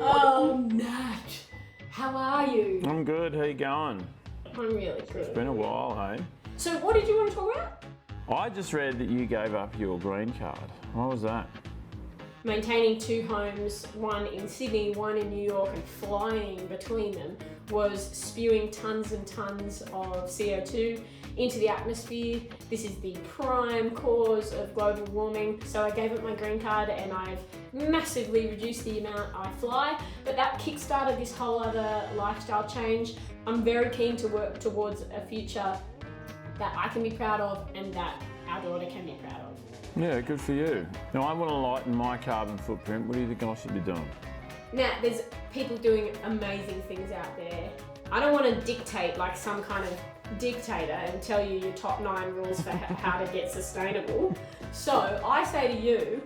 Oh, Nat, how are you? I'm good, how you going? I'm really good. It's been a while, hey? So what did you want to talk about? I just read that you gave up your green card. What was that? Maintaining 2 homes, one in Sydney, one in New York, and flying between them was spewing tons and tons of CO2 into the atmosphere. This is the prime cause of global warming. So I gave up my green card and I've massively reduced the amount I fly, but that kickstarted this whole other lifestyle change. I'm very keen to work towards a future that I can be proud of and that our daughter can be proud of. Yeah, good for you. Now, I want to lighten my carbon footprint. What do you think I should be doing? Now, there's people doing amazing things out there. I don't want to dictate like some kind of dictator and tell you your top 9 rules for how to get sustainable. So I say to you,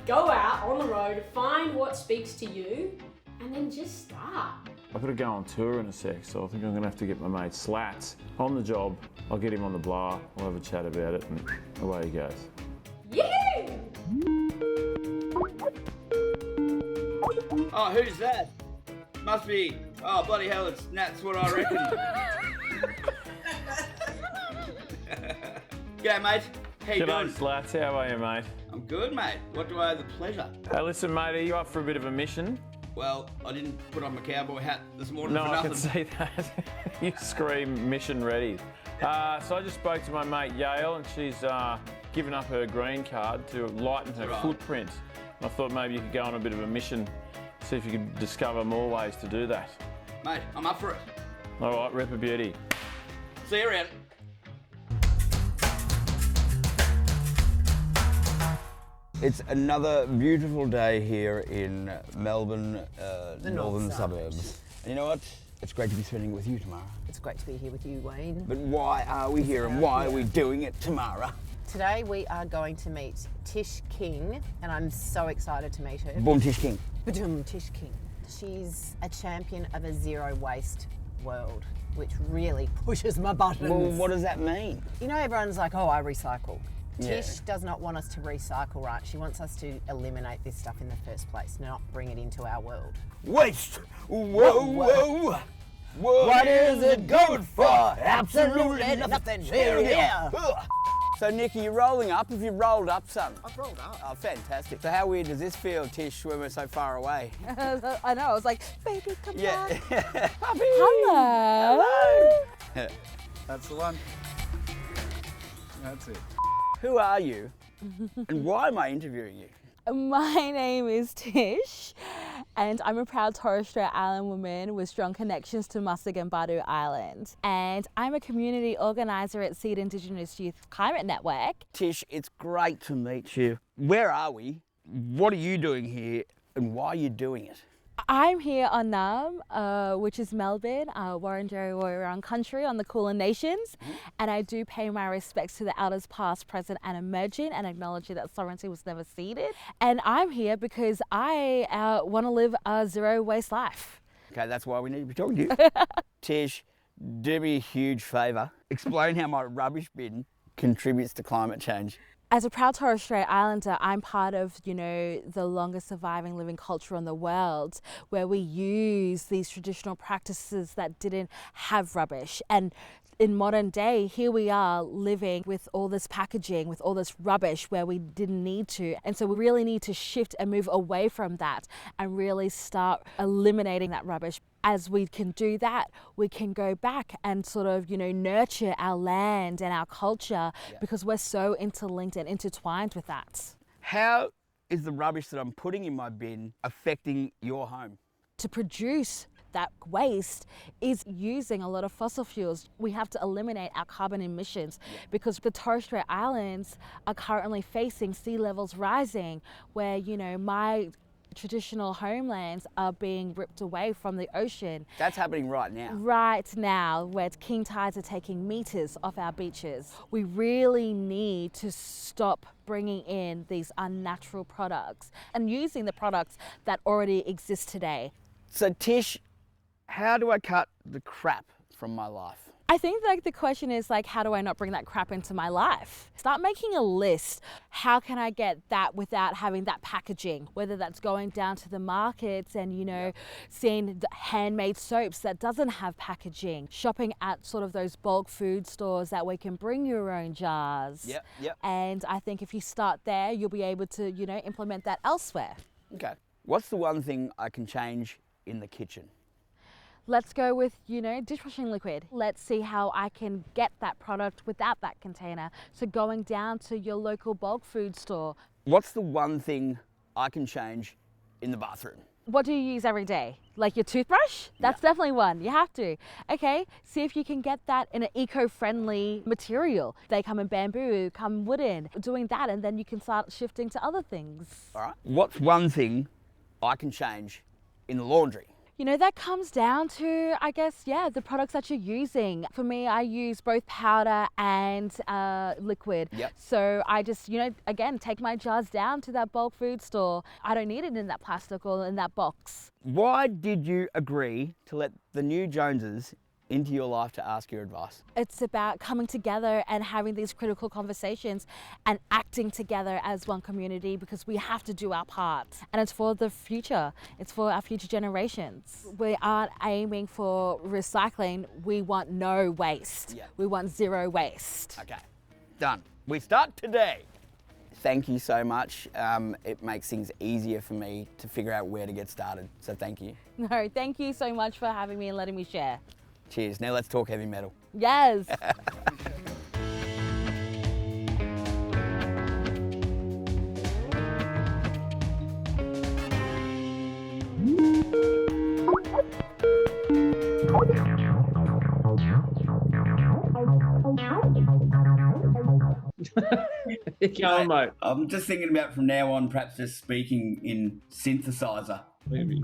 go out on the road, find what speaks to you, and then just start. I've got to go on tour in a sec, so I think I'm going to have to get my mate Slats on the job. I'll get him on the blah, we'll have a chat about it, and away he goes. Yee-hoo! Oh, who's that? Must be, oh bloody hell, it's Nat's what I reckon. G'day mate, how you G'day doing? Slats, how are you, mate? I'm good mate, what do I have the pleasure? Hey, listen, mate, are you up for a bit of a mission? Well, I didn't put on my cowboy hat this morning No, for I nothing. can see that. You scream mission ready. So I just spoke to my mate Yale, and she's given up her green card to lighten her footprint. And I thought maybe you could go on a bit of a mission, see if you could discover more ways to do that. Mate, I'm up for it. All right, rep a beauty. See you around. It's another beautiful day here in Melbourne, the northern suburbs. And you know what? It's great to be spending it with you, Tamara. It's great to be here with you, Wayne. But why are we here and why are we doing it, Tamara? Today we are going to meet Tish King, and I'm so excited to meet her. Boom, Tish King. Badum, Tish King. She's a champion of a zero waste world, which really pushes my buttons. Well, what does that mean? You know, everyone's like, oh, I recycle. Yeah. Tish does not want us to recycle, right? She wants us to eliminate this stuff in the first place, not bring it into our world. Waste! Whoa, whoa! What is it good for? Absolutely nothing. Here. So, Nikki, you're rolling up. Have you rolled up some? I've rolled up. Oh, fantastic. So how weird does this feel, Tish, when we're so far away? I know, I was like, baby, come Yeah. back. Puppy! Hello. Hello! That's the one. That's it. Who are you? And why am I interviewing you? My name is Tish, and I'm a proud Torres Straight Islander woman with strong connections to Musig and Badu Island. And I'm a community organiser at Seed Indigenous Youth Climate Network. Tish, it's great to meet you. Where are we? What are you doing here? And why are you doing it? I'm here on Nam, which is Melbourne, Wurundjeri Woi-wurrung country on the Kulin Nations, and I do pay my respects to the elders past, present and emerging, and acknowledge that sovereignty was never ceded. And I'm here because I want to live a zero waste life. Okay, that's why we need to be talking to you. Tish, do me a huge favour. Explain how my rubbish bin contributes to climate change. As a proud Torres Strait Islander, I'm part of, the longest surviving living culture in the world, where we use these traditional practices that didn't have rubbish. And in modern day, here we are living with all this packaging, with all this rubbish where we didn't need to. And so we really need to shift and move away from that and really start eliminating that rubbish. As we can do that, we can go back and sort of, nurture our land and our culture because we're so interlinked and intertwined with that. How is the rubbish that I'm putting in my bin affecting your home? To produce that waste is using a lot of fossil fuels. We have to eliminate our carbon emissions because the Torres Strait Islands are currently facing sea levels rising where, my traditional homelands are being ripped away from the ocean. That's happening right now. Right now, where king tides are taking meters off our beaches. We really need to stop bringing in these unnatural products and using the products that already exist today. So Tish, how do I cut the crap from my life? I think like the question is like, how do I not bring that crap into my life? Start making a list. How can I get that without having that packaging? Whether that's going down to the markets and, you know, seeing the handmade soaps that doesn't have packaging, shopping at sort of those bulk food stores that we can bring your own jars. Yep. And I think if you start there, you'll be able to, you know, implement that elsewhere. Okay. What's the one thing I can change in the kitchen? Let's go with, you know, dishwashing liquid. Let's see how I can get that product without that container. So going down to your local bulk food store. What's the one thing I can change in the bathroom? What do you use every day? Like your toothbrush? That's definitely one. You have to. Okay, see if you can get that in an eco-friendly material. They come in bamboo, come wooden. Doing that, and then you can start shifting to other things. All right. What's one thing I can change in the laundry? You know, that comes down to, I guess, yeah, the products that you're using. For me, I use both powder and liquid. Yep. So I just, you know, again, take my jars down to that bulk food store. I don't need it in that plastic or in that box. Why did you agree to let the new Joneses into your life to ask your advice? It's about coming together and having these critical conversations and acting together as one community, because we have to do our part. And it's for the future. It's for our future generations. We aren't aiming for recycling. We want no waste. Yeah. We want zero waste. Okay, done. We start today. Thank you so much. It makes things easier for me to figure out where to get started. So thank you. No, thank you so much for having me and letting me share. Cheers. Now let's talk heavy metal. Yes. Come on, mate. I'm just thinking about from now on perhaps just speaking in synthesizer. Maybe.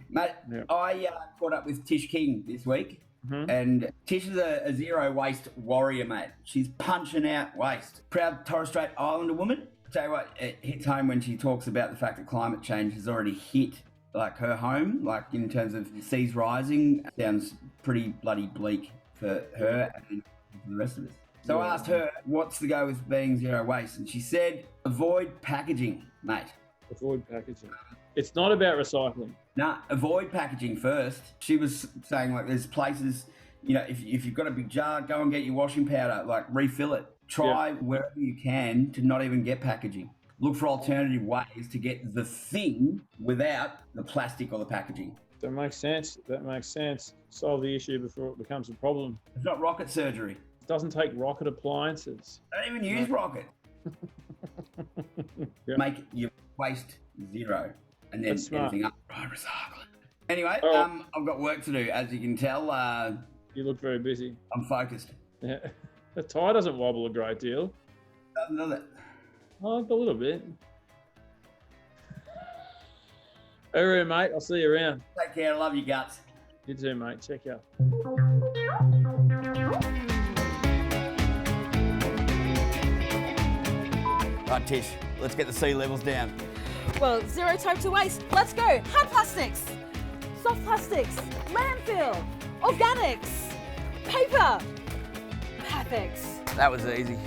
Mate, Yeah. I caught up with Tish King this week, and Tish is a zero waste warrior, mate. She's punching out waste. Proud Torres Straight Islander woman. Tell you what, it hits home when she talks about the fact that climate change has already hit like her home, like in terms of seas rising. Sounds pretty bloody bleak for her and for the rest of us. So I asked her, what's the go with being zero waste? And she said, avoid packaging, mate. Avoid packaging. It's not about recycling. Nah, avoid packaging first. She was saying like there's places, you know, if you've got a big jar, go and get your washing powder, like refill it. Try wherever you can to not even get packaging. Look for alternative ways to get the thing without the plastic or the packaging. That makes sense. That makes sense. Solve the issue before it becomes a problem. It's not rocket surgery. It doesn't take rocket appliances. Don't even use rocket. Yeah. Make your waste zero. And then That's smart. anything up, right, recycle it. Anyway, Oh. I've got work to do. As you can tell, You look very busy. I'm focused. Yeah. The tie doesn't wobble a great deal. Does it? Oh, a little bit. All right, mate. I'll see you around. Take care. I love you guts. You too, mate. Check out. Right, Tish, let's get the sea levels down. Well, zero time to waste. Let's go. Hard plastics, soft plastics, landfill, organics, paper. Perfect. That was easy.